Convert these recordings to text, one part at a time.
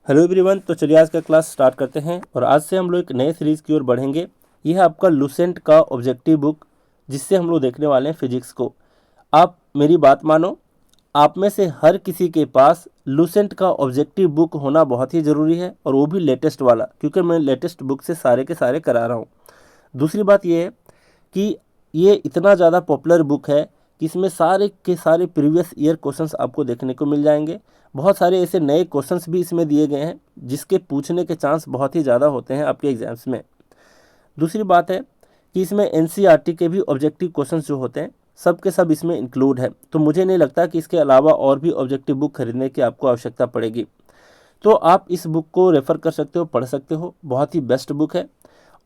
Hello everyone, तो चलिए आज का क्लास स्टार्ट करते हैं और आज से हम लोग एक नए सीरीज़ की ओर बढ़ेंगे। यह है आपका लुसेंट का ऑब्जेक्टिव बुक, जिससे हम लोग देखने वाले हैं फिजिक्स को। आप मेरी बात मानो, आप में से हर किसी के पास लुसेंट का ऑब्जेक्टिव बुक होना बहुत ही ज़रूरी है, और वो भी लेटेस्ट वाला, क्योंकि मैं लेटेस्ट बुक से सारे के सारे करा रहा हूँ। दूसरी बात ये है कि ये इतना ज़्यादा पॉपुलर बुक है कि इसमें सारे के सारे प्रीवियस ईयर क्वेश्चंस आपको देखने को मिल जाएंगे। बहुत सारे ऐसे नए क्वेश्चंस भी इसमें दिए गए हैं जिसके पूछने के चांस बहुत ही ज़्यादा होते हैं आपके एग्जाम्स में। दूसरी बात है कि इसमें एनसीईआरटी के भी ऑब्जेक्टिव क्वेश्चंस जो होते हैं सब के सब इसमें इंक्लूड है, तो मुझे नहीं लगता कि इसके अलावा और भी ऑब्जेक्टिव बुक खरीदने की आपको आवश्यकता पड़ेगी। तो आप इस बुक को रेफ़र कर सकते हो, पढ़ सकते हो, बहुत ही बेस्ट बुक है।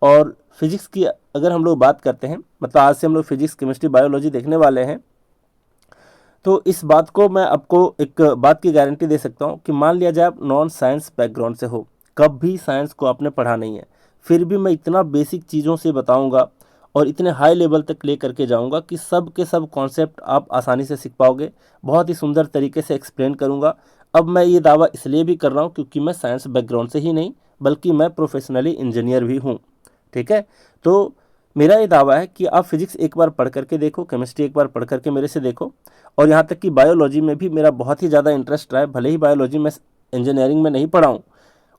और फिजिक्स की अगर हम लोग बात करते हैं, मतलब आज से हम लोग फिजिक्स, केमिस्ट्री, बायोलॉजी देखने वाले हैं, तो इस बात को मैं आपको एक बात की गारंटी दे सकता हूँ कि मान लिया जाए आप नॉन साइंस बैकग्राउंड से हो, कभी साइंस को आपने पढ़ा नहीं है, फिर भी मैं इतना बेसिक चीज़ों से बताऊँगा और इतने हाई लेवल तक ले करके जाऊँगा कि सब के सब कॉन्सेप्ट आप आसानी से सीख पाओगे। बहुत ही सुंदर तरीके से एक्सप्लेन करूँगा। अब मैं ये दावा इसलिए भी कर रहा हूँ क्योंकि मैं साइंस बैकग्राउंड से ही नहीं, बल्कि मैं प्रोफेशनली इंजीनियर भी हूँ। ठीक है, तो मेरा ये दावा है कि आप फिजिक्स एक बार पढ़ करके देखो, केमिस्ट्री एक बार पढ़ करके मेरे से देखो, और यहाँ तक कि बायोलॉजी में भी मेरा बहुत ही ज़्यादा इंटरेस्ट रहा है। भले ही बायोलॉजी में इंजीनियरिंग में नहीं पढ़ा हूँ,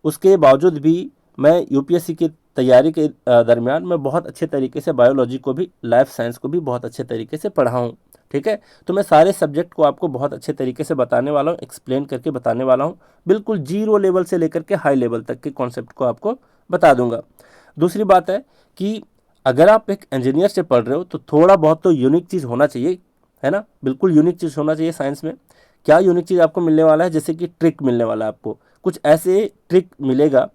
उसके बावजूद भी मैं यूपीएससी की तैयारी के दरमियान मैं बहुत अच्छे तरीके से बायोलॉजी को भी, लाइफ साइंस को भी बहुत अच्छे तरीके से पढ़ा हूँ। ठीक है, तो मैं सारे सब्जेक्ट को आपको बहुत अच्छे तरीके से बताने वाला हूँ, एक्सप्लेन करके बताने वाला हूँ। बिल्कुल जीरो लेवल से लेकर के हाई लेवल तक के कॉन्सेप्ट को आपको बता दूंगा। दूसरी बात है कि अगर आप एक इंजीनियर से पढ़ रहे हो तो थोड़ा बहुत तो यूनिक चीज़ होना चाहिए, है ना। बिल्कुल यूनिक चीज़ होना चाहिए साइंस में। क्या यूनिक चीज़ आपको मिलने वाला है? जैसे कि ट्रिक मिलने वाला है आपको, कुछ ऐसे ट्रिक मिलेगा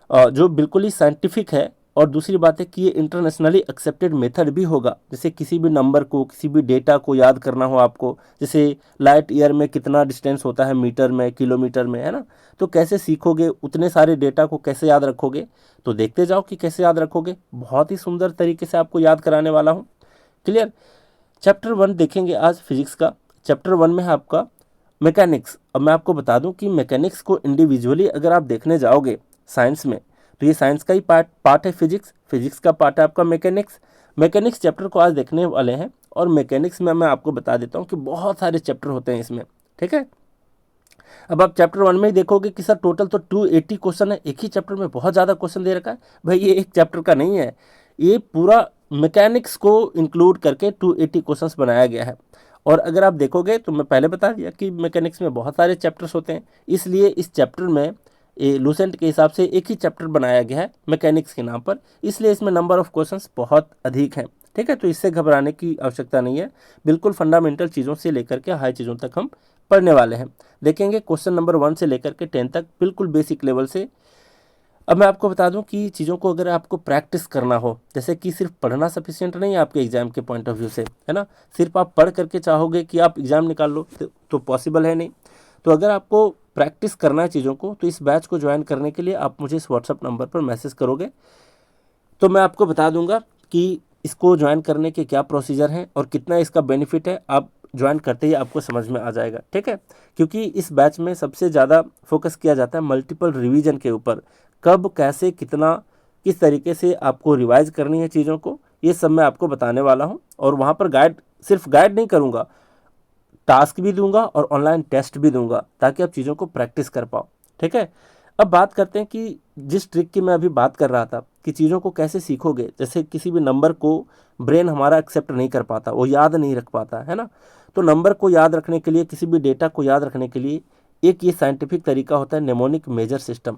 जो बिल्कुल ही साइंटिफिक है। और दूसरी बात है कि ये इंटरनेशनली एक्सेप्टेड मेथड भी होगा। जैसे किसी भी नंबर को, किसी भी डेटा को याद करना हो आपको, जैसे लाइट ईयर में कितना डिस्टेंस होता है, मीटर में, किलोमीटर में, है ना। तो कैसे सीखोगे, उतने सारे डेटा को कैसे याद रखोगे? तो देखते जाओ कि कैसे याद रखोगे। बहुत ही सुंदर तरीके से आपको याद कराने वाला हूँ। क्लियर। चैप्टर 1 देखेंगे आज फिजिक्स का। चैप्टर 1 में है आपका मैकेनिक्स। अब मैं आपको बता दूं कि मैकेनिक्स को इंडिविजुअली अगर आप देखने जाओगे साइंस में, तो ये साइंस का ही पार्ट है फिजिक्स, फिजिक्स का पार्ट है आपका मैकेनिक्स। मैकेनिक्स चैप्टर को आज देखने वाले हैं, और मैकेनिक्स में मैं आपको बता देता हूँ कि बहुत सारे चैप्टर होते हैं इसमें। ठीक है, अब आप चैप्टर 1 में ही देखोगे कि सर टोटल तो 280 क्वेश्चन है। एक ही चैप्टर में बहुत ज़्यादा क्वेश्चन दे रखा है। भाई ये एक चैप्टर का नहीं है, ये पूरा मैकेनिक्स को इंक्लूड करके 280 क्वेश्चंस बनाया गया है। और अगर आप देखोगे तो मैं पहले बता दिया कि मैकेनिक्स में बहुत सारे चैप्टर्स होते हैं, इसलिए इस चैप्टर में लूसेंट के हिसाब से एक ही चैप्टर बनाया गया है मैकेनिक्स के नाम पर, इसलिए इसमें नंबर ऑफ क्वेश्चंस बहुत अधिक हैं। ठीक है, तो इससे घबराने की आवश्यकता नहीं है। बिल्कुल फंडामेंटल चीज़ों से लेकर के हाई चीज़ों तक हम पढ़ने वाले हैं। देखेंगे क्वेश्चन नंबर 1 से लेकर के 10 तक, बिल्कुल बेसिक लेवल से। अब मैं आपको बता दूं कि चीज़ों को अगर आपको प्रैक्टिस करना हो, जैसे कि सिर्फ पढ़ना सफिशिएंट नहीं है आपके एग्जाम के पॉइंट ऑफ व्यू से, है ना। सिर्फ आप पढ़ करके चाहोगे कि आप एग्जाम निकाल लो तो पॉसिबल है नहीं। तो अगर आपको प्रैक्टिस करना है चीज़ों को, तो इस बैच को ज्वाइन करने के लिए आप मुझे इस व्हाट्सअप नंबर पर मैसेज करोगे, तो मैं आपको बता दूंगा कि इसको ज्वाइन करने के क्या प्रोसीजर हैं और कितना इसका बेनिफिट है। आप ज्वाइन करते ही आपको समझ में आ जाएगा। ठीक है, क्योंकि इस बैच में सबसे ज़्यादा फोकस किया जाता है मल्टीपल रिवीजन के ऊपर। कब, कैसे, कितना, किस तरीके से आपको रिवाइज करनी है चीज़ों को, ये सब मैं आपको बताने वाला हूँ। और वहाँ पर सिर्फ गाइड नहीं करूँगा, टास्क भी दूंगा और ऑनलाइन टेस्ट भी दूंगा, ताकि आप चीज़ों को प्रैक्टिस कर पाओ। ठीक है, अब बात करते हैं कि जिस ट्रिक की मैं अभी बात कर रहा था कि चीज़ों को कैसे सीखोगे। जैसे किसी भी नंबर को ब्रेन हमारा एक्सेप्ट नहीं कर पाता, वो याद नहीं रख पाता, है ना। तो नंबर को याद रखने के लिए, किसी भी डेटा को याद रखने के लिए एक ये साइंटिफिक तरीका होता है, नेमोनिक मेजर सिस्टम।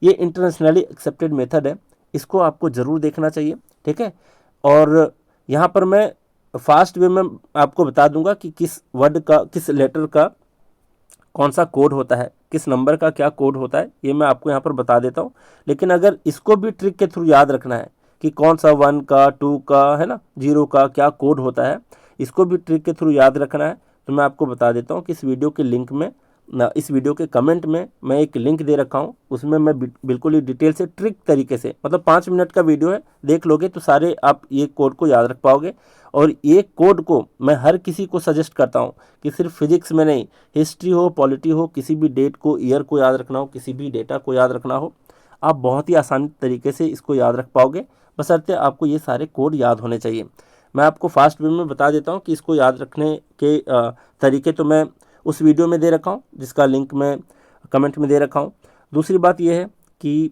ये इंटरनेशनली एक्सेप्टेड मेथड है, इसको आपको ज़रूर देखना चाहिए। ठीक है, और यहाँ पर मैं फास्ट वे में आपको बता दूंगा कि किस वर्ड का, किस लेटर का कौन सा कोड होता है, किस नंबर का क्या कोड होता है, ये मैं आपको यहाँ पर बता देता हूँ। लेकिन अगर इसको भी ट्रिक के थ्रू याद रखना है कि कौन सा 1 का, 2 का, है ना, 0 का क्या कोड होता है, इसको भी ट्रिक के थ्रू याद रखना है, तो मैं आपको बता देता हूँ कि इस वीडियो के लिंक में इस वीडियो के कमेंट में मैं एक लिंक दे रखा हूँ, उसमें मैं बिल्कुल ही डिटेल से ट्रिक तरीके से, मतलब 5 मिनट का वीडियो है, देख लोगे तो सारे आप ये कोड को याद रख पाओगे। और ये कोड को मैं हर किसी को सजेस्ट करता हूँ कि सिर्फ फिजिक्स में नहीं, हिस्ट्री हो, पॉलिटी हो, किसी भी डेट को, ईयर को याद रखना हो, किसी भी डेटा को याद रखना हो, आप बहुत ही आसान तरीके से इसको याद रख पाओगे, बशर्ते आपको ये सारे कोड याद होने चाहिए। मैं आपको फास्ट वे में बता देता हूँ कि इसको याद रखने के तरीके तो मैं उस वीडियो में दे रखा हूँ, जिसका लिंक मैं कमेंट में दे रखा हूँ। दूसरी बात यह है कि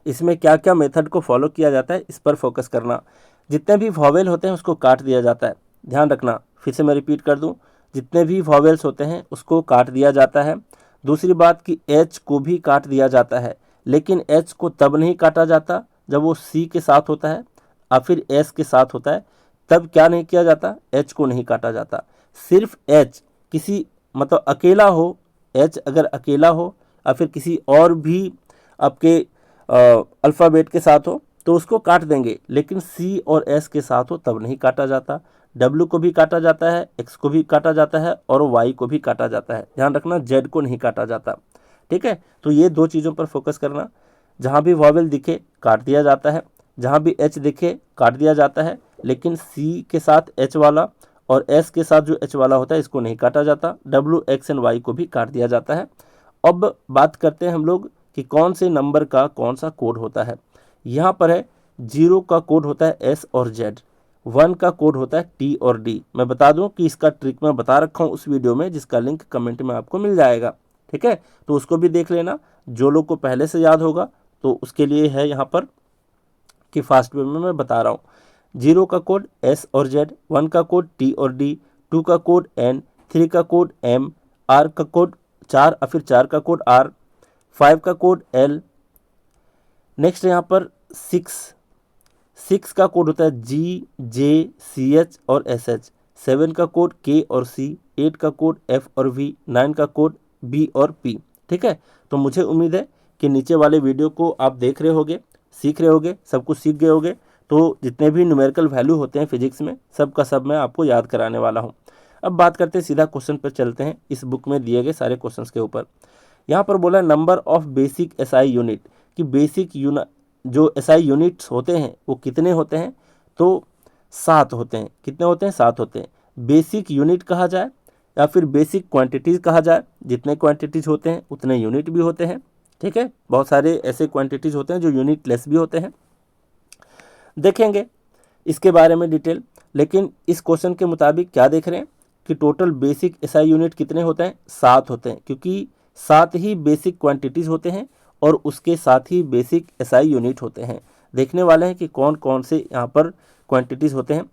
इसमें क्या क्या मेथड को फॉलो किया जाता है, इस पर फोकस करना। जितने भी वॉवेल होते हैं उसको काट दिया जाता है, ध्यान रखना, फिर से मैं रिपीट कर दूं, जितने भी वॉवेल्स होते हैं उसको काट दिया जाता है। दूसरी बात कि एच को भी काट दिया जाता है, लेकिन एच को तब नहीं काटा जाता जब वो सी के साथ होता है या फिर एस के साथ होता है, तब क्या नहीं किया जाता, एच को नहीं काटा जाता। सिर्फ एच किसी, मतलब अकेला हो, एच अगर अकेला हो या फिर किसी और भी आपके अल्फ़ाबेट के साथ हो तो उसको काट देंगे, लेकिन सी और एस के साथ हो तब नहीं काटा जाता। डब्ल्यू को भी काटा जाता है, एक्स को भी काटा जाता है और वाई को भी काटा जाता है, ध्यान रखना, जेड को नहीं काटा जाता। ठीक है, तो ये 2 चीज़ों पर फोकस करना। जहाँ भी वॉवेल दिखे काट दिया जाता है, जहाँ भी एच दिखे काट दिया जाता है, लेकिन सी के साथ एच वाला और एस के साथ जो एच वाला होता है इसको नहीं काटा जाता। डब्ल्यू, एक्स एंड वाई को भी काट दिया जाता है। अब बात करते हैं हम लोग कि कौन से नंबर का कौन सा कोड होता है। यहाँ पर है 0 का कोड होता है एस और जेड, 1 का कोड होता है टी और डी। मैं बता दूं कि इसका ट्रिक मैं बता रखा हूँ उस वीडियो में, जिसका लिंक कमेंट में आपको मिल जाएगा। ठीक है, तो उसको भी देख लेना, जो लोग को पहले से याद होगा तो उसके लिए है यहाँ पर कि फास्ट वे में मैं बता रहा हूँ। 0 का कोड एस और जेड, 1 का कोड टी और डी, 2 का कोड एन, 3 का कोड एम, आर का कोड 4 और फिर 4 का कोड आर, 5 का कोड एल। नेक्स्ट यहाँ पर 6 का कोड होता है जी, जे, सी एच और एस एच, 7 का कोड के और सी, 8 का कोड एफ और वी, 9 का कोड बी और पी। ठीक है, तो मुझे उम्मीद है कि नीचे वाले वीडियो को आप देख रहे होगे, सीख रहे होगे, सब कुछ सीख गए होगे। तो जितने भी न्यूमेरिकल वैल्यू होते हैं फिजिक्स में, सब का सब मैं आपको याद कराने वाला हूँ। अब बात करते हैं, सीधा क्वेश्चन पर चलते हैं, इस बुक में दिए गए सारे क्वेश्चंस के ऊपर। यहाँ पर बोला number of basic SI unit, कि बेसिक जो एसआई यूनिट्स होते हैं वो कितने होते हैं, तो 7 होते हैं। कितने होते हैं, 7 होते हैं। बेसिक यूनिट कहा जाए या फिर बेसिक क्वांटिटीज़ कहा जाए, जितने क्वांटिटीज़ होते हैं उतने यूनिट भी होते हैं। ठीक है, बहुत सारे ऐसे क्वांटिटीज़ होते हैं जो यूनिट लेस भी होते हैं, देखेंगे इसके बारे में डिटेल। लेकिन इस क्वेश्चन के मुताबिक क्या देख रहे हैं कि टोटल बेसिक एसआई यूनिट कितने होते हैं, 7 होते हैं, क्योंकि 7 ही बेसिक क्वांटिटीज़ होते हैं और उसके साथ ही बेसिक एसआई यूनिट होते हैं। देखने वाले हैं कि कौन कौन से यहाँ पर क्वांटिटीज़ होते हैं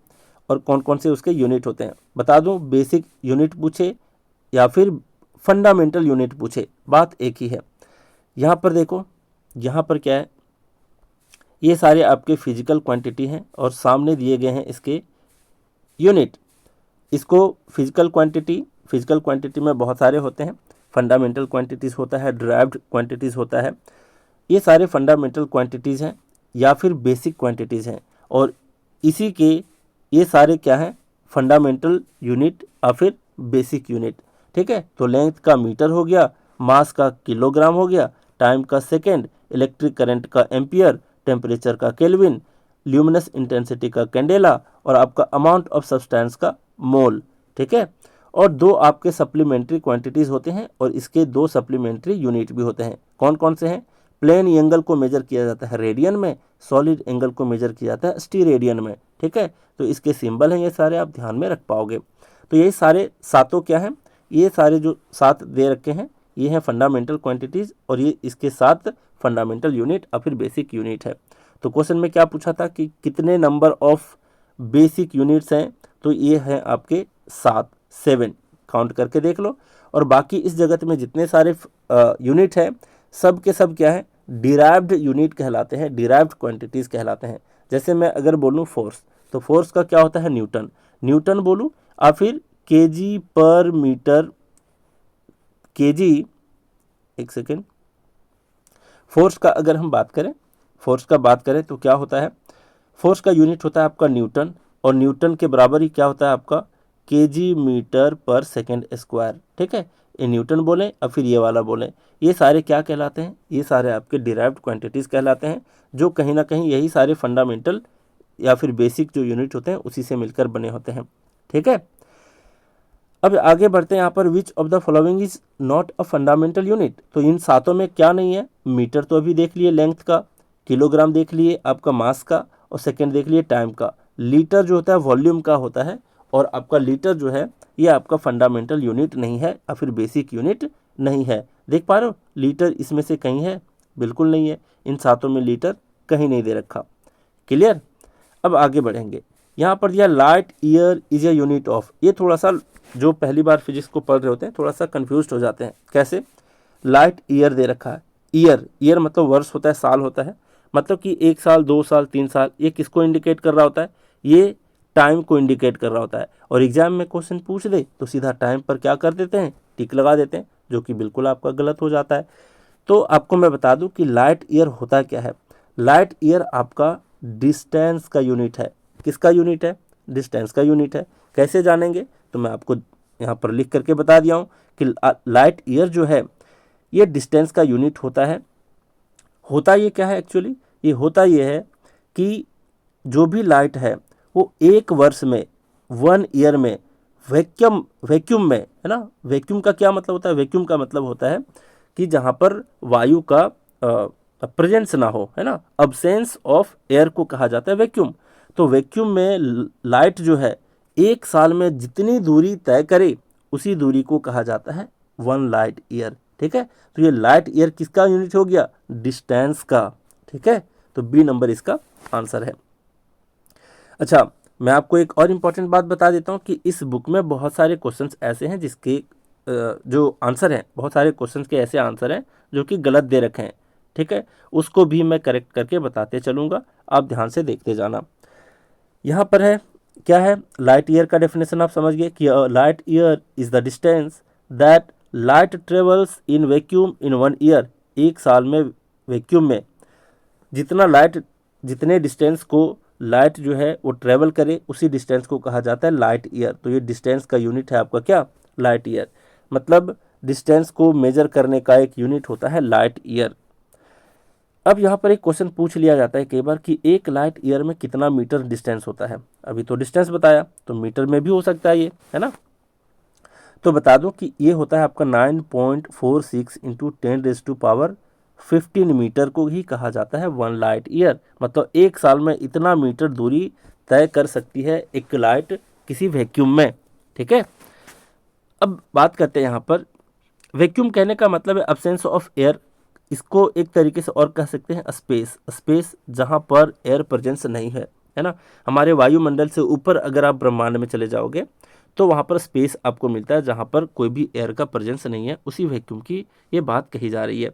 और कौन कौन से उसके यूनिट होते हैं। बता दूं, बेसिक यूनिट पूछे या फिर फंडामेंटल यूनिट पूछे, बात एक ही है। यहाँ पर देखो, यहाँ पर क्या है, ये सारे आपके फिजिकल क्वांटिटी हैं और सामने दिए गए हैं इसके यूनिट। इसको फिजिकल क्वांटिटी में बहुत सारे होते हैं, फंडामेंटल क्वांटिटीज़ होता है, डिराइव्ड क्वांटिटीज़ होता है। ये सारे फंडामेंटल क्वांटिटीज़ हैं या फिर बेसिक क्वांटिटीज़ हैं, और इसी के ये सारे क्या हैं, फंडामेंटल यूनिट या फिर बेसिक यूनिट। ठीक है, तो लेंथ का मीटर हो गया, मास का किलोग्राम हो गया, टाइम का सेकेंड, इलेक्ट्रिक करंट का एम्पियर, टेम्परेचर का केल्विन, ल्यूमिनस इंटेंसिटी का कैंडेला और आपका अमाउंट ऑफ सब्सटेंस का मोल। ठीक है, और 2 आपके सप्लीमेंट्री क्वांटिटीज़ होते हैं और इसके 2 सप्लीमेंट्री यूनिट भी होते हैं। कौन कौन से हैं, प्लेन एंगल को मेजर किया जाता है रेडियन में, सॉलिड एंगल को मेजर किया जाता है स्टीरेडियन में। ठीक है, तो इसके सिंबल हैं ये सारे, आप ध्यान में रख पाओगे। तो ये सारे सातों क्या हैं, ये सारे जो 7 दे रखे हैं ये हैं फंडामेंटल क्वांटिटीज़ और ये इसके साथ फंडामेंटल यूनिट और फिर बेसिक यूनिट है। तो क्वेश्चन में क्या पूछा था कि कितने नंबर ऑफ बेसिक यूनिट्स हैं, तो ये हैं आपके 7 काउंट करके देख लो। और बाकी इस जगत में जितने सारे यूनिट हैं सब के सब क्या है, डिराइव्ड यूनिट कहलाते हैं, डिराइव्ड क्वांटिटीज़ कहलाते हैं। जैसे मैं अगर बोलूँ फोर्स, तो फोर्स का क्या होता है, न्यूटन बोलूँ या फिर केजी पर मीटर, केजी, एक सेकेंड, फोर्स का अगर हम बात करें तो क्या होता है, फोर्स का यूनिट होता है आपका न्यूटन, और न्यूटन के बराबर ही क्या होता है आपका केजी मीटर पर सेकेंड स्क्वायर। ठीक है, ये न्यूटन बोलें और फिर ये वाला बोलें, ये सारे क्या कहलाते हैं, ये सारे आपके डिराइव्ड क्वांटिटीज़ कहलाते हैं, जो कहीं ना कहीं यही सारे फंडामेंटल या फिर बेसिक जो यूनिट होते हैं उसी से मिलकर बने होते हैं। ठीक है, अब आगे बढ़ते हैं यहाँ पर, which of the following is not a fundamental unit. तो इन सातों में क्या नहीं है, मीटर तो अभी देख लिए लेंथ का, किलोग्राम देख लिए आपका मास का, और सेकेंड देख लिए टाइम का। लीटर जो होता है वॉल्यूम का होता है, और आपका लीटर जो है ये आपका फंडामेंटल यूनिट नहीं है या फिर बेसिक यूनिट नहीं है। देख पा रहे हो, लीटर इसमें से कहीं है, बिल्कुल नहीं है, इन सातों में लीटर कहीं नहीं दे रखा। क्लियर। अब आगे बढ़ेंगे, यहाँ पर दिया light year is a unit of. ये थोड़ा सा जो पहली बार फिजिक्स को पढ़ रहे होते हैं थोड़ा सा कंफ्यूज हो जाते हैं। कैसे, लाइट ईयर दे रखा है, ईयर मतलब वर्ष होता है, साल होता है, मतलब कि 1 साल 2 साल 3 साल, ये किसको इंडिकेट कर रहा होता है, ये टाइम को इंडिकेट कर रहा होता है। और एग्जाम में क्वेश्चन पूछ दे तो सीधा टाइम पर क्या कर देते हैं, टिक लगा देते हैं, जो कि बिल्कुल आपका गलत हो जाता है। तो आपको मैं बता दूं कि लाइट ईयर होता क्या है। लाइट ईयर आपका डिस्टेंस का यूनिट है। किसका यूनिट है, डिस्टेंस का यूनिट है। कैसे जानेंगे, तो मैं आपको यहाँ पर लिख करके बता दिया हूँ कि लाइट ईयर जो है ये डिस्टेंस का यूनिट होता है। होता ये क्या है एक्चुअली, ये होता ये है कि जो भी लाइट है वो एक वर्ष में, 1 ईयर में वैक्यूम में, है ना। वैक्यूम का क्या मतलब होता है, वैक्यूम का मतलब होता है कि जहाँ पर वायु का प्रेजेंस ना हो, है ना, अब्सेंस ऑफ एयर को कहा जाता है वैक्यूम। तो वैक्यूम में लाइट जो है 1 साल में जितनी दूरी तय करे उसी दूरी को कहा जाता है 1 लाइट ईयर। ठीक है, तो ये लाइट ईयर किसका यूनिट हो गया, डिस्टेंस का। ठीक है, तो बी नंबर इसका आंसर है। अच्छा, मैं आपको एक और इम्पॉर्टेंट बात बता देता हूँ कि इस बुक में बहुत सारे क्वेश्चंस ऐसे हैं जिसके जो आंसर हैं, बहुत सारे क्वेश्चंस के ऐसे आंसर हैं जो कि गलत दे रखे हैं। ठीक है, उसको भी मैं करेक्ट करके बताते चलूँगा, आप ध्यान से देखते जाना। यहाँ पर है, क्या है, लाइट ईयर का डेफिनेशन आप समझ गए कि light year is the distance that light travels in vacuum in 1 year. 1 साल में वैक्यूम में जितना लाइट, जितने डिस्टेंस को लाइट जो है वो ट्रेवल करे उसी डिस्टेंस को कहा जाता है लाइट ईयर। तो ये डिस्टेंस का यूनिट है आपका क्या, लाइट ईयर। मतलब डिस्टेंस को मेजर करने का एक यूनिट होता है लाइट ईयर। अब यहाँ पर एक क्वेश्चन पूछ लिया जाता है कई बार कि 1 लाइट ईयर में कितना मीटर डिस्टेंस होता है। अभी तो डिस्टेंस बताया, तो मीटर में भी हो सकता है ये, है ना। तो बता दूं कि ये होता है आपका 9.46 इंटू 10⁻15 मीटर को ही कहा जाता है 1 लाइट ईयर। मतलब 1 साल में इतना मीटर दूरी तय कर सकती है एक लाइट किसी वैक्यूम में। ठीक है, अब बात करते हैं यहाँ पर, वैक्यूम कहने का मतलब है अब्सेंस ऑफ एयर। इसको एक तरीके से और कह सकते हैं स्पेस, स्पेस जहाँ पर एयर प्रेजेंस नहीं है ना। हमारे वायुमंडल से ऊपर अगर आप ब्रह्मांड में चले जाओगे तो वहाँ पर स्पेस आपको मिलता है जहाँ पर कोई भी एयर का प्रेजेंस नहीं है, उसी वैक्यूम की ये बात कही जा रही है।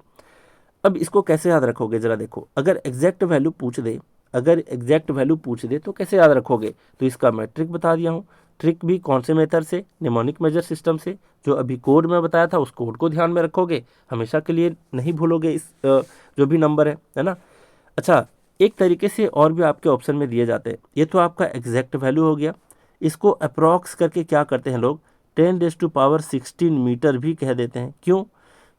अब इसको कैसे याद रखोगे जरा देखो, अगर एग्जैक्ट वैल्यू पूछ दे, अगर एग्जैक्ट वैल्यू पूछ दे तो कैसे याद रखोगे, तो इसका मैं ट्रिक बता दिया हूँ। ट्रिक भी कौन से मेथड से, निमोनिक मेजर सिस्टम से, जो अभी कोड में बताया था उस कोड को ध्यान में रखोगे, हमेशा के लिए नहीं भूलोगे इस जो भी नंबर है ना। अच्छा, एक तरीके से और भी आपके ऑप्शन में दिए जाते हैं। ये तो आपका एग्जैक्ट वैल्यू हो गया, इसको अप्रॉक्स करके क्या करते हैं लोग, 10⁻16 मीटर भी कह देते हैं। क्यों,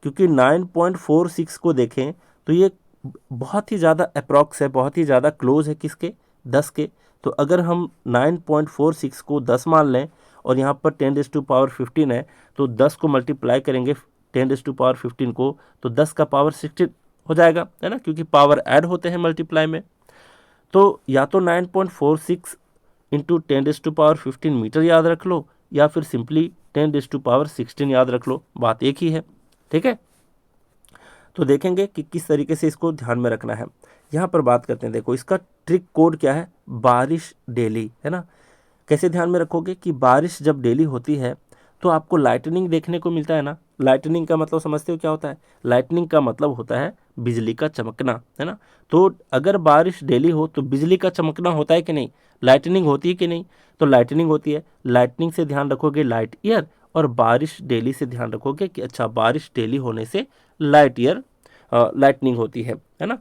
क्योंकि 9.46 को देखें तो ये बहुत ही ज़्यादा अप्रॉक्स है, बहुत ही ज़्यादा क्लोज है किसके, 10 के। तो अगर हम 9.46 को 10 मान लें और यहाँ पर 10⁻15 है, तो 10 को मल्टीप्लाई करेंगे 10⁻15 को, तो 10 का पावर 16 हो जाएगा, है ना, क्योंकि पावर ऐड होते हैं मल्टीप्लाई में। तो या तो 9.46 इंटू 10⁻15 मीटर याद रख लो, या फिर सिंपली 10⁻16 याद रख लो, बात एक ही है। ठीक है, तो देखेंगे कि किस तरीके से इसको ध्यान में रखना है। यहाँ पर बात करते हैं, देखो इसका ट्रिक कोड क्या है, बारिश डेली, है ना। कैसे ध्यान में रखोगे कि बारिश जब डेली होती है तो आपको लाइटनिंग देखने को मिलता है ना। लाइटनिंग का मतलब समझते हो क्या होता है, लाइटनिंग का मतलब होता है बिजली का चमकना, है ना। तो अगर बारिश डेली हो तो बिजली का चमकना होता है कि नहीं, लाइटनिंग होती है कि नहीं, तो लाइटनिंग होती है। लाइटनिंग से ध्यान रखोगे लाइट ईयर, और बारिश डेली से ध्यान रखोगे कि अच्छा बारिश डेली होने से लाइट ईयर लाइटनिंग होती है ना।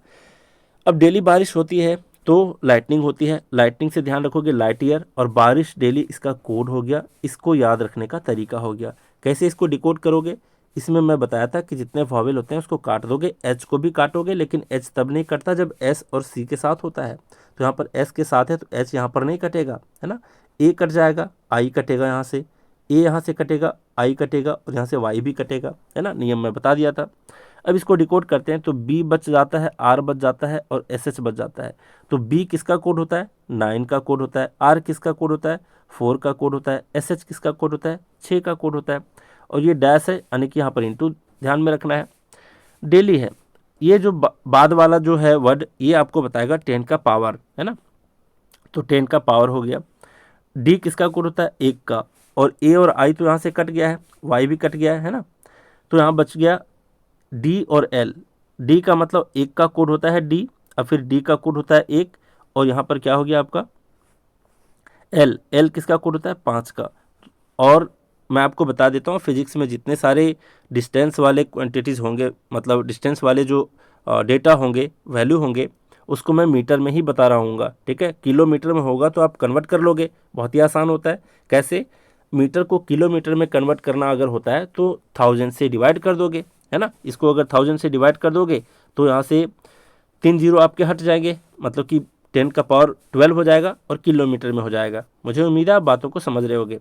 अब डेली बारिश होती है तो लाइटनिंग होती है, लाइटनिंग से ध्यान रखोगे लाइट ईयर, और बारिश डेली इसका कोड हो गया, इसको याद रखने का तरीका हो गया। कैसे इसको डिकोड करोगे, इसमें मैं बताया था कि जितने वॉवेल होते हैं उसको काट दोगे, एच को भी काटोगे, लेकिन एच तब नहीं कटता जब एस और सी के साथ होता है। तो यहाँ पर एस के साथ है तो एच यहाँ पर नहीं कटेगा, है ना। ए कट जाएगा, आई कटेगा, यहाँ से ए यहाँ से कटेगा, आई कटेगा, और यहाँ से वाई भी कटेगा, है ना। नियम मैं बता दिया था। अब इसको डिकोड करते हैं तो बी बच जाता है, आर बच जाता है और एस एच बच जाता है। तो बी किसका कोड होता है? 9 का कोड होता है। आर किसका कोड होता है? 4 का कोड होता है। एस एच किसका कोड होता है? 6 का कोड होता है। और ये डैश है, यानी कि यहाँ पर इंटू ध्यान में रखना है। डेली है, ये जो बाद वाला जो है वर्ड, ये आपको बताएगा 10 का पावर, है ना। तो 10 का पावर हो गया। डी किसका कोड होता है? 1 का। और ए और आई तो यहाँ से कट गया है, वाई भी कट गया है ना। तो यहाँ बच गया डी और एल। डी का मतलब 1 का कोड होता है डी, और फिर डी का कोड होता है 1, और यहाँ पर क्या हो गया आपका एल। एल किसका कोड होता है? 5 का। और मैं आपको बता देता हूँ, फिजिक्स में जितने सारे डिस्टेंस वाले क्वांटिटीज़ होंगे, मतलब डिस्टेंस वाले जो डेटा होंगे, वैल्यू होंगे, उसको मैं मीटर में ही बता रहा हूँगा, ठीक है। किलोमीटर में होगा तो आप कन्वर्ट कर लोगे, बहुत ही आसान होता है। कैसे? मीटर को किलोमीटर में कन्वर्ट करना अगर होता है तो 1000 से डिवाइड कर दोगे, है ना। इसको अगर 1000 से डिवाइड कर दोगे तो यहाँ से 3 जीरो आपके हट जाएंगे, मतलब कि 10 का पावर 12 हो जाएगा और किलोमीटर में हो जाएगा। मुझे उम्मीद है आप बातों को समझ रहे होगे।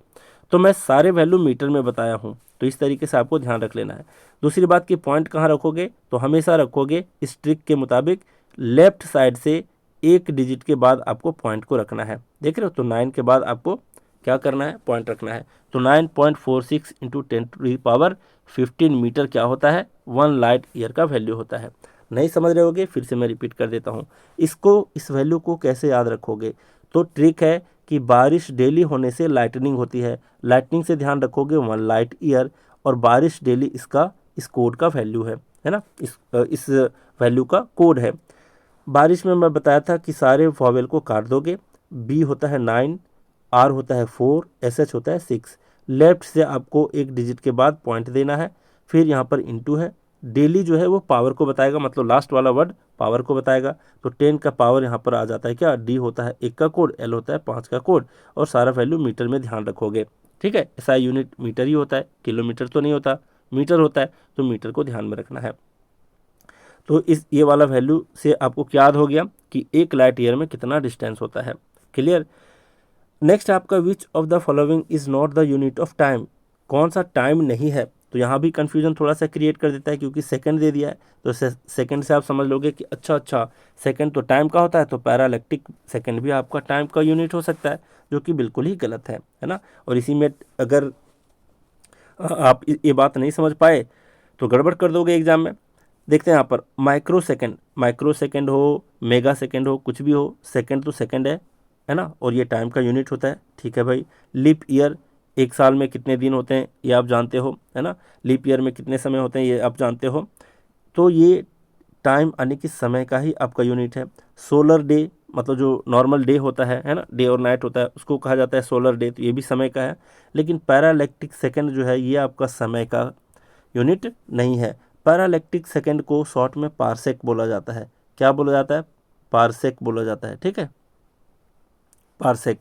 तो मैं सारे वैल्यू मीटर में बताया हूँ, तो इस तरीके से आपको ध्यान रख लेना है। दूसरी बात कि पॉइंट कहाँ रखोगे, तो हमेशा रखोगे इस ट्रिक के मुताबिक लेफ्ट साइड से एक डिजिट के बाद आपको पॉइंट को रखना है। देख रहे हो, तो 9 के बाद आपको क्या करना है? पॉइंट रखना है। तो 9.46 इंटू 10⁻15 मीटर क्या होता है? 1 लाइट ईयर का वैल्यू होता है। नहीं समझ रहे होगे, फिर से मैं रिपीट कर देता हूँ। इसको, इस वैल्यू को कैसे याद रखोगे? तो ट्रिक है कि बारिश डेली होने से लाइटनिंग होती है, लाइटनिंग से ध्यान रखोगे 1 लाइट ईयर, और बारिश डेली इसका, इस कोड का वैल्यू है ना। इस वैल्यू का कोड है। बारिश में मैं बताया था कि सारे वॉवेल को काट दोगे। बी होता है 9, आर होता है 4, एस एच होता है 6। लेफ्ट से आपको एक डिजिट के बाद पॉइंट देना है, फिर यहाँ पर इंटू है। डेली जो है वो पावर को बताएगा, मतलब लास्ट वाला वर्ड पावर को बताएगा। तो 10 का पावर यहाँ पर आ जाता है क्या? डी होता है 1 का कोड, एल होता है 5 का कोड, और सारा वैल्यू मीटर में ध्यान रखोगे, ठीक है। ऐसा यूनिट मीटर ही होता है, किलोमीटर तो नहीं होता, मीटर होता है, तो मीटर को ध्यान में रखना है। तो इस ये वाला वैल्यू से आपको क्या याद हो गया कि 1 लाइट ईयर में कितना डिस्टेंस होता है। क्लियर। नेक्स्ट आपका which of the following is not the unit of time, कौन सा टाइम नहीं है। तो यहाँ भी कन्फ्यूजन थोड़ा सा क्रिएट कर देता है, क्योंकि सेकंड दे दिया है, तो सेकंड से आप समझ लोगे कि अच्छा सेकंड तो टाइम का होता है, तो पैरालैक्टिक सेकंड भी आपका टाइम का यूनिट हो सकता है, जो कि बिल्कुल ही गलत है ना। और इसी में अगर आप ये बात नहीं समझ पाए तो गड़बड़ कर दोगे एग्जाम में। देखते हैं यहाँ पर माइक्रो सेकंड हो, मेगा सेकंड हो, कुछ भी हो, सेकंड तो सेकंड है ना, और ये टाइम का यूनिट होता है, ठीक है भाई। लीप ईयर, एक साल में कितने दिन होते हैं ये आप जानते हो, है ना। लीप ईयर में कितने समय होते हैं ये आप जानते हो। तो ये टाइम यानी कि समय का ही आपका यूनिट है। सोलर डे, मतलब जो नॉर्मल डे होता है ना, डे और नाइट होता है, उसको कहा जाता है सोलर डे, तो ये भी समय का है। लेकिन पैरालैक्टिक सेकंड जो है ये आपका समय का यूनिट नहीं है। पैरालैक्टिक सेकंड को शॉर्ट में पारसेक बोला जाता है। क्या बोला जाता है? पारसेक बोला जाता है, ठीक है, पारसेक।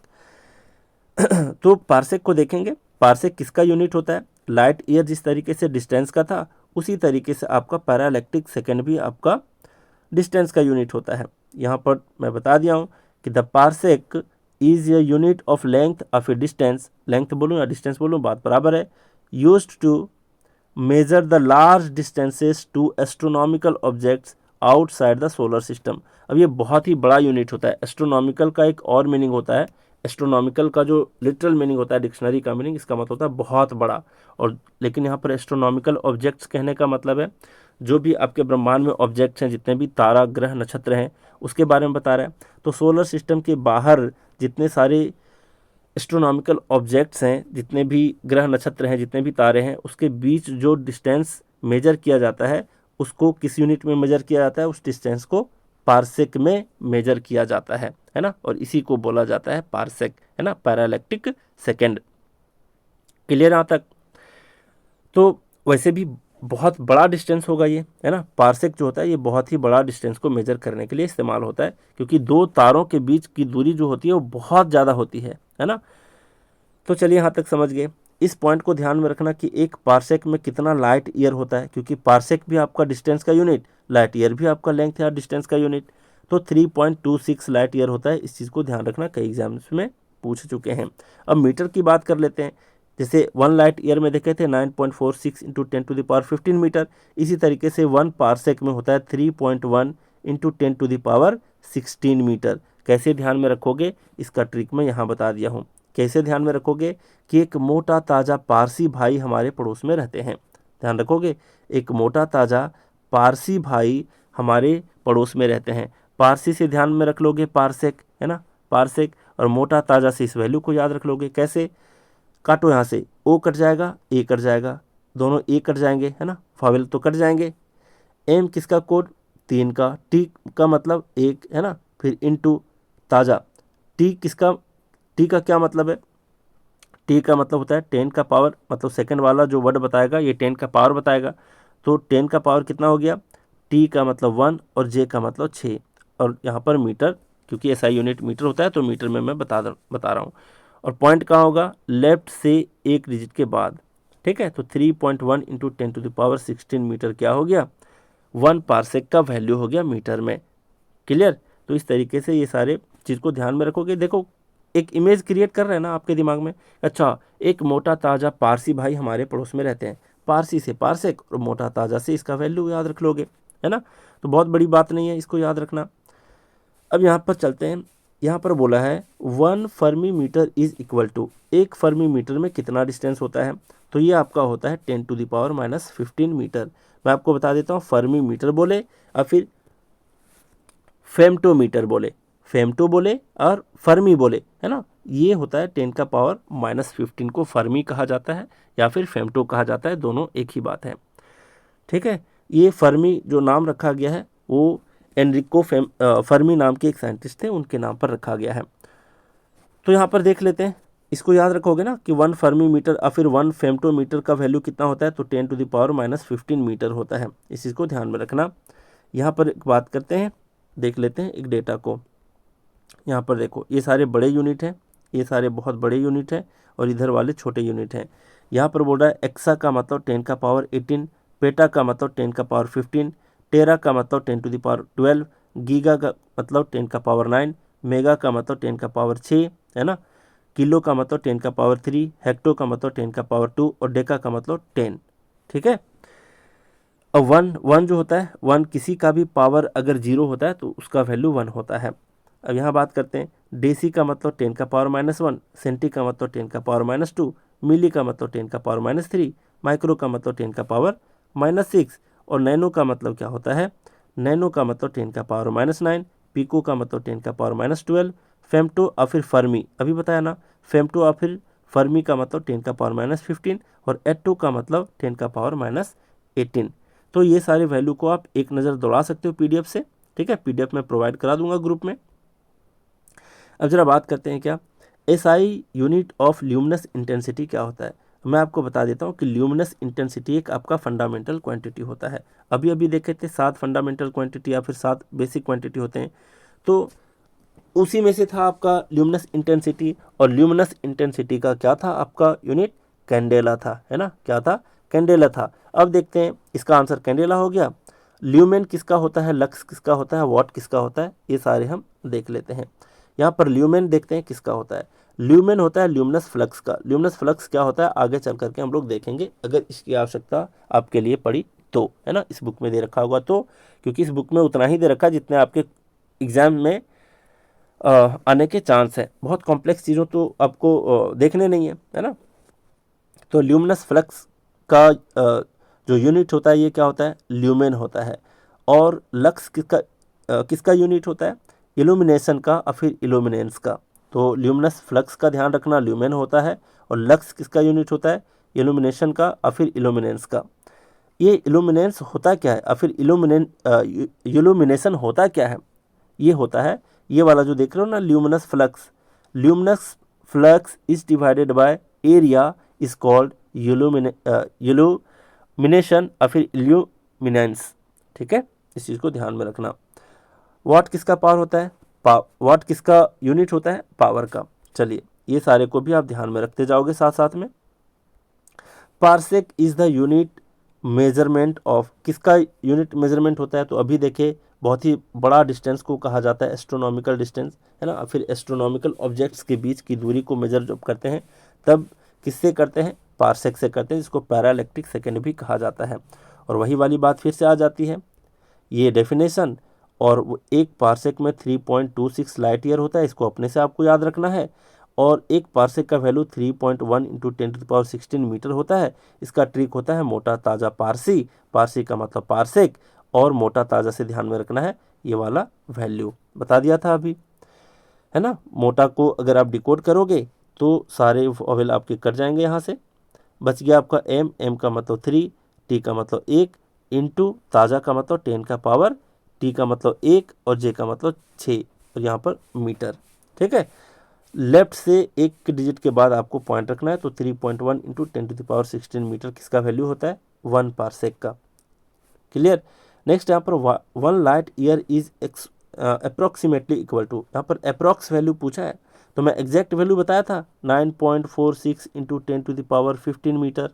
तो पारसेक को देखेंगे, पारसेक किसका यूनिट होता है? लाइट ईयर जिस तरीके से डिस्टेंस का था, उसी तरीके से आपका पैरालैक्टिक सेकंड भी आपका डिस्टेंस का यूनिट होता है। यहाँ पर मैं बता दिया हूँ कि the parsec is a unit of length of a distance, length बोलूँ या डिस्टेंस बोलूँ बात बराबर है, used to measure the large distances to astronomical objects outside the solar system. अब ये बहुत ही बड़ा यूनिट होता है। एस्ट्रोनॉमिकल का एक और मीनिंग होता है, एस्ट्रोनॉमिकल का जो लिटरल मीनिंग होता है, डिक्शनरी का मीनिंग, इसका मतलब होता है बहुत बड़ा। और लेकिन यहाँ पर एस्ट्रोनॉमिकल ऑब्जेक्ट्स कहने का मतलब है जो भी आपके ब्रह्मांड में ऑब्जेक्ट्स हैं, जितने भी तारा ग्रह नक्षत्र हैं, उसके बारे में बता रहा है। तो सोलर सिस्टम के बाहर जितने सारे एस्ट्रोनॉमिकल ऑब्जेक्ट्स हैं, जितने भी ग्रह नक्षत्र हैं, जितने भी तारे हैं, उसके बीच जो डिस्टेंस मेजर किया जाता है, उसको किस यूनिट में मेजर किया जाता है? उस डिस्टेंस को पारसेक में मेजर किया जाता है ना। और इसी को बोला जाता है पारसेक, है ना, पैरालैक्टिक सेकंड। क्लियर यहाँ तक? तो वैसे भी बहुत बड़ा डिस्टेंस होगा ये, है ना। पारसेक जो होता है ये बहुत ही बड़ा डिस्टेंस को मेजर करने के लिए इस्तेमाल होता है, क्योंकि दो तारों के बीच की दूरी जो होती है वो बहुत ज़्यादा होती है ना। तो चलिए यहाँ तक समझ गए। इस पॉइंट को ध्यान में रखना कि एक पार्सेक में कितना लाइट ईयर होता है, क्योंकि पार्सेक भी आपका डिस्टेंस का यूनिट, लाइट ईयर भी आपका लेंथ या डिस्टेंस का यूनिट, तो 3.26 लाइट ईयर होता है। इस चीज़ को ध्यान रखना, कई एग्जाम्स में पूछ चुके हैं। अब मीटर की बात कर लेते हैं। जैसे 1 लाइट ईयर में देखे थे 9.46 इंटू 10⁻15 मीटर, इसी तरीके से 1 पार्सेक में होता है 3.1 इंटू 10⁻16 मीटर। कैसे ध्यान में रखोगे, इसका ट्रिक मैं यहाँ बता दिया हूँ। कैसे ध्यान में रखोगे कि एक मोटा ताज़ा पारसी भाई हमारे पड़ोस में रहते हैं। ध्यान रखोगे, एक मोटा ताज़ा पारसी भाई हमारे पड़ोस में रहते हैं। पारसी से ध्यान में रख लोगे पार्सेक, है ना, पार्सेक, और मोटा ताज़ा से इस वैल्यू को याद रख लोगे। कैसे, काटो यहाँ से, ओ कट जाएगा, ए कट जाएगा, दोनों ए कट जाएंगे, है ना, फावेल तो कट जाएंगे। एम किसका कोड, 3 का, टी का मतलब 1, है ना, फिर इनटू ताज़ा, टी किसका, टी का क्या मतलब है, टी का मतलब होता है 10 का पावर, मतलब सेकंड वाला जो वर्ड बताएगा ये 10 का पावर बताएगा। तो 10 का पावर कितना हो गया, टी का मतलब 1 और जे का मतलब 6, और यहाँ पर मीटर, क्योंकि एसआई यूनिट मीटर होता है तो मीटर में मैं बता रहा हूँ। और पॉइंट कहाँ होगा, लेफ्ट से एक डिजिट के बाद, ठीक है। तो 3.1 इंटू 10⁻16 मीटर क्या हो गया, 1 पार्सेक का वैल्यू हो गया मीटर में। क्लियर। तो इस तरीके से ये सारे चीज़ को ध्यान में रखोगे। देखो, एक इमेज क्रिएट कर रहे हैं ना आपके दिमाग में, अच्छा एक मोटा ताज़ा पारसी भाई हमारे पड़ोस में रहते हैं, पारसी से पार्सेक और मोटा ताज़ा से इसका वैल्यू याद रख लोगे, है ना। तो बहुत बड़ी बात नहीं है, इसको याद रखना। अब यहाँ पर चलते हैं, यहाँ पर बोला है 1 fermi metre is equal to, एक फर्मी मीटर में कितना डिस्टेंस होता है, तो ये आपका होता है 10⁻⁻15 मीटर। मैं आपको बता देता हूँ, फर्मी मीटर बोले और फिर फेमटोमीटर बोले, फेमटो बोले और फर्मी बोले, है ना, ये होता है 10⁻⁻15 को फर्मी कहा जाता है या फिर फेमटो कहा जाता है, दोनों एक ही बात है, ठीक है। ये फर्मी जो नाम रखा गया है वो एनरिको फर्मी नाम के एक साइंटिस्ट थे, उनके नाम पर रखा गया है। तो यहाँ पर देख लेते हैं, इसको याद रखोगे ना कि 1 फर्मी मीटर और फिर 1 फेमटोमीटर का वैल्यू कितना होता है, तो 10⁻⁻15 मीटर होता है। इस चीज़ को ध्यान में रखना। यहाँ पर एक बात करते हैं, देख लेते हैं एक डेटा को। यहाँ पर देखो, ये सारे बड़े यूनिट हैं, ये सारे बहुत बड़े यूनिट हैं और इधर वाले छोटे यूनिट हैं। यहाँ पर बोल रहा है एक्सा का मतलब 10⁻18, पेटा का मतलब 10⁻15, टेरा का मतलब 10⁻12, गीगा का मतलब 10⁻9, मेगा का मतलब 10⁻6, है ना, किलो का मतलब 10⁻3, हेक्टो का मतलब 10⁻2 और डेका का मतलब 10, ठीक है। अब वन जो होता है, 1 किसी का भी पावर अगर 0 होता है तो उसका वैल्यू 1 होता है। अब यहाँ बात करते हैं, डेसी का मतलब 10⁻−1, सेंटी का मतलब 10⁻−2, मिली का मतलब 10⁻−3, माइक्रो का मतलब 10⁻−6 और नैनो का मतलब क्या होता है, नैनो का मतलब 10⁻−9, पिको का मतलब 10⁻−12, फेमटो और फिर फर्मी, अभी बताया ना, फेमटो और फिर फर्मी का मतलब 10⁻−15 और एटो का मतलब 10⁻−18। तो ये सारे वैल्यू को आप एक नज़र दौड़ा सकते हो पीडीएफ से, ठीक है, पीडीएफ में प्रोवाइड करा दूंगा ग्रुप में। अब जरा बात करते हैं क्या SI unit of luminous intensity क्या होता है। मैं आपको बता देता हूँ कि ल्यूमिनस इंटेंसिटी एक आपका फंडामेंटल क्वांटिटी होता है। अभी अभी देखे थे 7 फंडामेंटल क्वांटिटी या फिर 7 बेसिक क्वांटिटी होते हैं, तो उसी में से था आपका ल्यूमिनस इंटेंसिटी। और ल्यूमिनस इंटेंसिटी का क्या था आपका यूनिट, कैंडेला था, है ना, क्या था, कैंडेला था। अब देखते हैं, इसका आंसर कैंडेला हो गया। ल्यूमेन किसका होता है, लक्स किसका होता है, वॉट किसका होता है, ये सारे हम देख लेते हैं। यहाँ पर ल्यूमेन देखते हैं किसका होता है, ल्यूमेन होता है ल्यूमिनस फ्लक्स का। ल्यूमिनस फ्लक्स क्या होता है आगे चल करके हम लोग देखेंगे, अगर इसकी आवश्यकता आपके लिए पड़ी तो, है ना, इस बुक में दे रखा होगा तो, क्योंकि इस बुक में उतना ही दे रखा जितने आपके एग्जाम में आने के चांस है। बहुत कॉम्प्लेक्स चीज़ों तो आपको देखने नहीं है ना। तो ल्यूमिनस फ्लक्स का जो यूनिट होता है ये क्या होता है, ल्यूमेन होता है। और लक्स किसका यूनिट होता है, इल्यूमिनेशन का और फिर इल्यूमिनेंस का। तो ल्यूमिनस फ्लक्स का ध्यान रखना, ल्यूमेन होता है। और लक्स किसका यूनिट होता है, इल्यूमिनेशन का और फिर इल्यूमिनेंस का। ये इल्यूमिनेंस होता क्या है और फिर इल्यूमिनेशन होता क्या है, ये होता है ये वाला जो देख रहे हो ना, luminous flux. Luminous flux is divided by area is called illumination और फिर इल्यूमिनेंस, ठीक है, इस चीज़ को ध्यान में रखना। वाट किसका पावर होता है, वाट किसका यूनिट होता है, पावर का। चलिए ये सारे को भी आप ध्यान में रखते जाओगे साथ साथ में। Parsec is the unit measurement of, किसका यूनिट मेजरमेंट होता है? तो अभी देखे बहुत ही बड़ा डिस्टेंस को कहा जाता है एस्ट्रोनॉमिकल डिस्टेंस, है ना। फिर एस्ट्रोनॉमिकल ऑब्जेक्ट्स के बीच की दूरी को मेजर जब करते हैं तब किससे करते हैं? पार्सेक से करते हैं, जिसको पैराइलेक्ट्रिक सेकेंड भी कहा जाता है। और वही वाली बात फिर से आ जाती है, ये डेफिनेशन, और वो एक पार्सेक में 3.26 लाइट ईयर होता है, इसको अपने से आपको याद रखना है। और एक पार्सेक का वैल्यू 3.1 इंटू 10⁻16 मीटर होता है। इसका ट्रिक होता है मोटा ताज़ा पारसी, पारसी का मतलब पार्सेक, और मोटा ताज़ा से ध्यान में रखना है ये वाला वैल्यू, बता दिया था अभी, है ना। मोटा को अगर आप डिकोड करोगे तो सारे वॉवेल आपके कट जाएंगे, यहाँ से बच गया आपका एम, एम का मतलब 3, टी का मतलब 1, इंटू ताज़ा का मतलब 10 का पावर, टी का मतलब 1 और जे का मतलब 6, और यहाँ पर मीटर, ठीक है। लेफ्ट से एक डिजिट के बाद आपको पॉइंट रखना है, तो 3.1 इंटू 10⁻16 मीटर किसका वैल्यू होता है? 1 पार्सेक का। क्लियर। नेक्स्ट यहाँ पर 1 light year is approximately equal to, यहाँ पर अप्रॉक्स वैल्यू पूछा है, तो मैं एग्जैक्ट वैल्यू बताया था 9.46 इंटू 10⁻15 मीटर,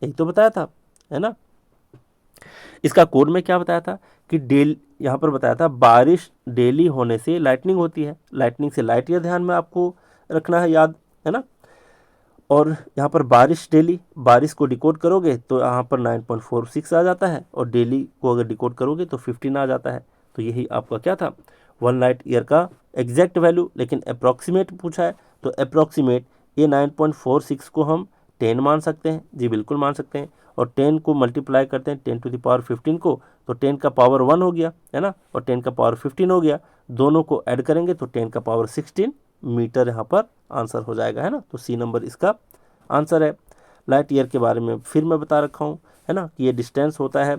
यही तो बताया था, है ना। इसका कोड में क्या बताया था कि यहाँ पर बताया था बारिश डेली होने से लाइटनिंग होती है, लाइटनिंग से लाइट ईयर ध्यान में आपको रखना है, याद है ना। और यहाँ पर बारिश डेली, बारिश को डिकोड करोगे तो यहाँ पर 9.46 आ जाता है, और डेली को अगर डिकोड करोगे तो 15 आ जाता है। तो यही आपका क्या था? 1 लाइट ईयर का एग्जैक्ट वैल्यू, लेकिन अप्रॉक्सीमेट पूछा है, तो अप्रॉक्सीमेट ये 9.46 को हम 10 मान सकते हैं, जी बिल्कुल मान सकते हैं। और 10 को मल्टीप्लाई करते हैं 10⁻15 को, तो 10 का पावर 1 हो गया, है ना, और 10 का पावर 15 हो गया, दोनों को ऐड करेंगे तो 10 का पावर 16 मीटर यहाँ पर आंसर हो जाएगा, है ना। तो सी नंबर इसका आंसर है। लाइट ईयर के बारे में फिर मैं बता रखा हूँ, है ना, कि ये डिस्टेंस होता है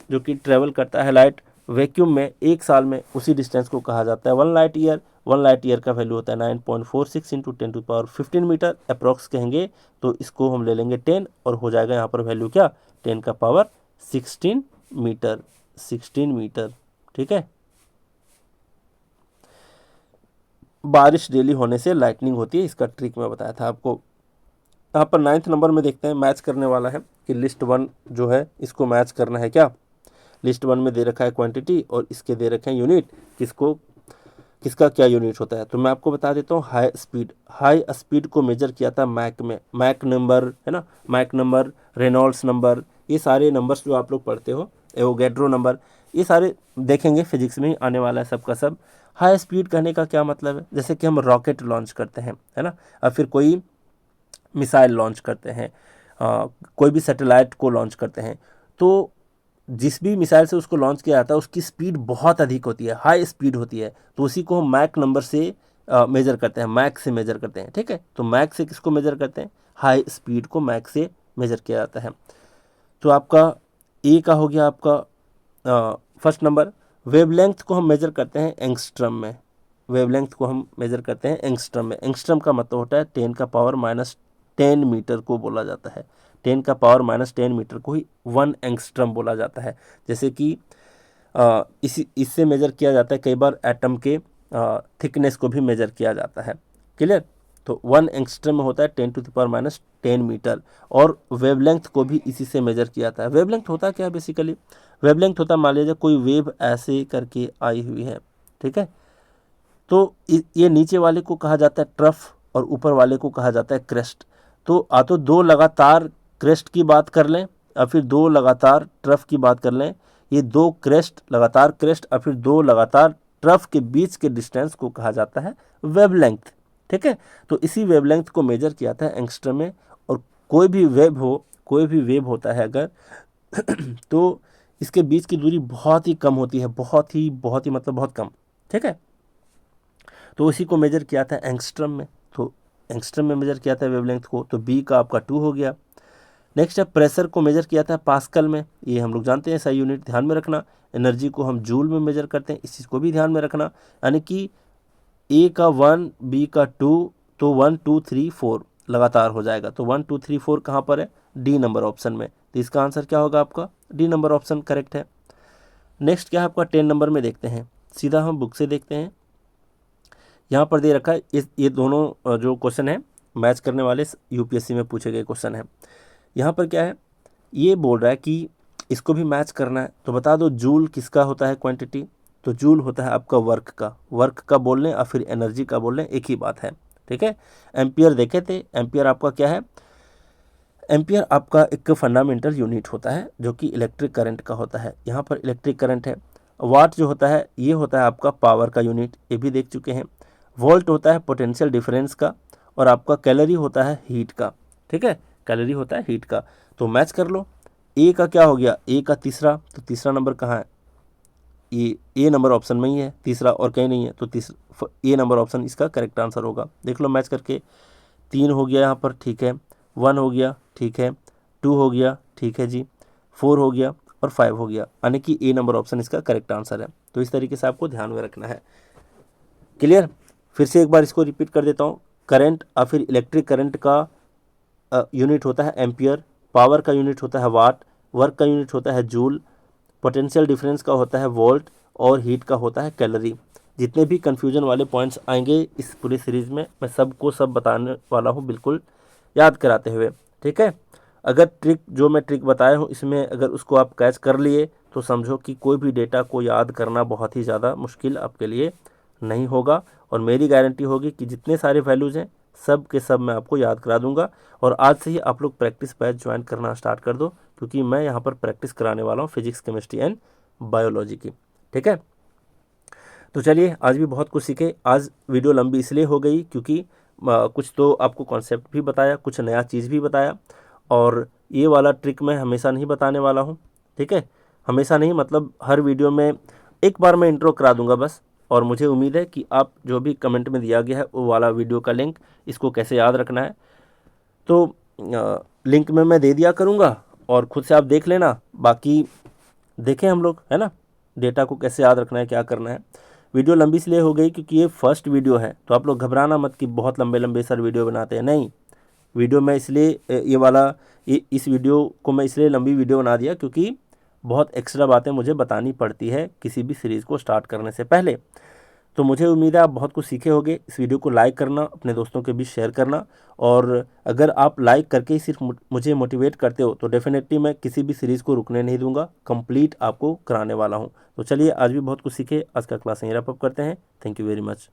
जो कि ट्रेवल करता है लाइट वैक्यूम में एक साल में, उसी डिस्टेंस को कहा जाता है 1 लाइट ईयर। 1 लाइट ईयर का वैल्यू होता है 9.46 इंटू 10⁻15 मीटर, अप्रॉक्स कहेंगे तो इसको हम ले लेंगे 10, और हो जाएगा यहाँ पर वैल्यू क्या? 10 का पावर 16 मीटर, 16 मीटर, ठीक है। बारिश डेली होने से लाइटनिंग होती है, इसका ट्रिक मैं बताया था आपको। यहाँ पर 9th नंबर में देखते हैं, मैच करने वाला है कि लिस्ट 1 जो है इसको मैच करना है क्या। लिस्ट 1 में दे रखा है क्वांटिटी और इसके दे रखे हैं यूनिट, किसका क्या यूनिट होता है। तो मैं आपको बता देता हूँ, हाई स्पीड को मेजर किया था मैक में, मैक नंबर, है ना, मैक नंबर, रेनॉल्ड्स नंबर, ये सारे नंबर्स जो आप लोग पढ़ते हो, एवोगैड्रो नंबर, ये सारे देखेंगे फिजिक्स में ही आने वाला है सबका सब। हाई स्पीड कहने का क्या मतलब है? जैसे कि हम रॉकेट लॉन्च करते हैं, है ना, और फिर कोई मिसाइल लॉन्च करते हैं, कोई भी सैटेलाइट को लॉन्च करते हैं, तो जिस भी मिसाइल से उसको लॉन्च किया जाता है उसकी स्पीड बहुत अधिक होती है, हाई स्पीड होती है, तो उसी को हम मैक नंबर से मेजर करते हैं, मैक से मेजर करते हैं, ठीक है। तो मैक से किसको मेजर करते हैं? हाई स्पीड को मैक से मेजर किया जाता है। तो आपका ए का हो गया आपका फर्स्ट नंबर। वेवलेंथ को हम मेजर करते हैं एंगस्ट्रम में, वेवलेंथ को हम मेजर करते हैं एंगस्ट्रम में। एंगस्ट्रम का मतलब होता है 10 का पावर -10 मीटर को बोला जाता है, 10 का पावर -10 मीटर को ही 1 एंगस्ट्रम बोला जाता है। जैसे कि इससे मेजर किया जाता है, कई बार एटम के थिकनेस को भी मेजर किया जाता है, क्लियर। तो 1 एंगस्ट्रम में होता है 10⁻10 मीटर, और वेवलेंथ को भी इसी से मेजर किया जाता है। वेवलेंथ होता क्या है बेसिकली? वेवलेंथ होता, मान लीजिए कोई वेव ऐसे करके आई हुई है, ठीक है, तो ये नीचे वाले को कहा जाता है ट्रफ और ऊपर वाले को कहा जाता है क्रेस्ट। तो तो दो लगातार क्रेस्ट की बात कर लें और फिर दो लगातार ट्रफ की बात कर लें, ये दो क्रेस्ट, लगातार क्रेस्ट और फिर दो लगातार ट्रफ के बीच के डिस्टेंस को कहा जाता है वेवलेंथ, ठीक है। तो इसी वेवलेंथ को मेजर किया जाता है एंगस्ट्रम में। और कोई भी वेव होता है अगर तो इसके बीच की दूरी बहुत ही कम होती है, बहुत ही मतलब बहुत कम, ठीक है। तो उसी को मेजर किया था एंगस्ट्रम में, तो एंगस्ट्रम में मेजर किया था वेवलेंथ को, तो बी का आपका 2 हो गया। नेक्स्ट है प्रेशर को मेजर किया था पास्कल में, ये हम लोग जानते हैं, ऐसा यूनिट ध्यान में रखना। एनर्जी को हम जूल में मेजर करते हैं, इस चीज़ को भी ध्यान में रखना। यानी कि ए का 1, बी का 2, तो 1 2 3 4 लगातार हो जाएगा। तो 1 2 3 4 कहाँ पर है? डी नंबर ऑप्शन में। तो इसका आंसर क्या होगा आपका? डी नंबर ऑप्शन करेक्ट है। नेक्स्ट क्या है आपका 10 नंबर में देखते हैं, सीधा हम बुक से देखते हैं। यहाँ पर दे रखा है ये दोनों जो क्वेश्चन है मैच करने वाले यूपीएससी में पूछे गए क्वेश्चन है। यहाँ पर क्या है, ये बोल रहा है कि इसको भी मैच करना है। तो बता दो जूल किसका होता है क्वांटिटी, तो जूल होता है आपका वर्क का बोल लें या फिर एनर्जी का बोल लें, एक ही बात है, ठीक है। एम्पियर देखे थे, एम्पियर आपका क्या है, एम्पियर आपका एक फंडामेंटल यूनिट होता है जो कि इलेक्ट्रिक करंट का होता है। यहाँ पर इलेक्ट्रिक करंट है। वाट जो होता है ये होता है आपका पावर का यूनिट, ये भी देख चुके हैं। वोल्ट होता है पोटेंशियल डिफरेंस का, और आपका कैलोरी होता है हीट का, ठीक है, कैलोरी होता है हीट का। तो मैच कर लो, ए का क्या हो गया, ए का तीसरा, तो तीसरा नंबर कहाँ है, ये ए नंबर ऑप्शन में ही है, तीसरा और कहीं नहीं है, तो तीसरा ए नंबर ऑप्शन इसका करेक्ट आंसर होगा। देख लो मैच करके, 3 हो गया यहाँ पर, ठीक है, 1 हो गया, ठीक है, 2 हो गया, ठीक है जी, 4 हो गया और 5 हो गया, यानी कि ए नंबर ऑप्शन इसका करेक्ट आंसर है। तो इस तरीके से आपको ध्यान में रखना है। क्लियर, फिर से एक बार इसको रिपीट कर देता हूँ। करंट या फिर इलेक्ट्रिक करंट का यूनिट होता है एम्पियर, पावर का यूनिट होता है वाट, वर्क का यूनिट होता है जूल, पोटेंशियल डिफरेंस का होता है वोल्ट, और हीट का होता है कैलोरी। जितने भी कन्फ्यूजन वाले पॉइंट्स आएंगे इस पूरी सीरीज़ में, मैं सबको सब बताने वाला हूँ, बिल्कुल याद कराते हुए, ठीक है। अगर ट्रिक जो मैं ट्रिक बताया हूँ इसमें अगर उसको आप कैच कर लिए तो समझो कि कोई भी डेटा को याद करना बहुत ही ज़्यादा मुश्किल आपके लिए नहीं होगा, और मेरी गारंटी होगी कि जितने सारे वैल्यूज़ हैं सब के सब मैं आपको याद करा दूंगा। और आज से ही आप लोग प्रैक्टिस बैच ज्वाइन करना स्टार्ट कर दो, क्योंकि मैं यहाँ पर प्रैक्टिस कराने वाला हूँ फिजिक्स, केमिस्ट्री एंड बायोलॉजी की, ठीक है। तो चलिए आज भी बहुत कुछ सीखे। आज वीडियो लंबी इसलिए हो गई क्योंकि कुछ तो आपको कॉन्सेप्ट भी बताया, कुछ नया चीज़ भी बताया, और ये वाला ट्रिक मैं हमेशा नहीं बताने वाला हूँ, ठीक है। हमेशा नहीं मतलब हर वीडियो में एक बार मैं इंट्रो करा दूंगा बस। और मुझे उम्मीद है कि आप जो भी कमेंट में दिया गया है वो वाला वीडियो का लिंक, इसको कैसे याद रखना है तो लिंक में मैं दे दिया करूँगा, और खुद से आप देख लेना। बाकी देखें हम लोग, है ना, डेटा को कैसे याद रखना है, क्या करना है। वीडियो लंबी इसलिए हो गई क्योंकि ये फर्स्ट वीडियो है, तो आप लोग घबराना मत कि बहुत लंबे लंबे सर वीडियो बनाते हैं, नहीं। वीडियो में इसलिए इस वीडियो को मैं इसलिए लंबी वीडियो बना दिया क्योंकि बहुत एक्स्ट्रा बातें मुझे बतानी पड़ती है किसी भी सीरीज़ को स्टार्ट करने से पहले। तो मुझे उम्मीद है आप बहुत कुछ सीखे होंगे। इस वीडियो को लाइक करना, अपने दोस्तों के बीच शेयर करना, और अगर आप लाइक करके ही सिर्फ मुझे मोटिवेट करते हो तो डेफिनेटली मैं किसी भी सीरीज़ को रुकने नहीं दूंगा, कंप्लीट आपको कराने वाला हूं। तो चलिए आज भी बहुत कुछ सीखे, आज का क्लास यहीं रैप अप करते हैं। Thank you very much.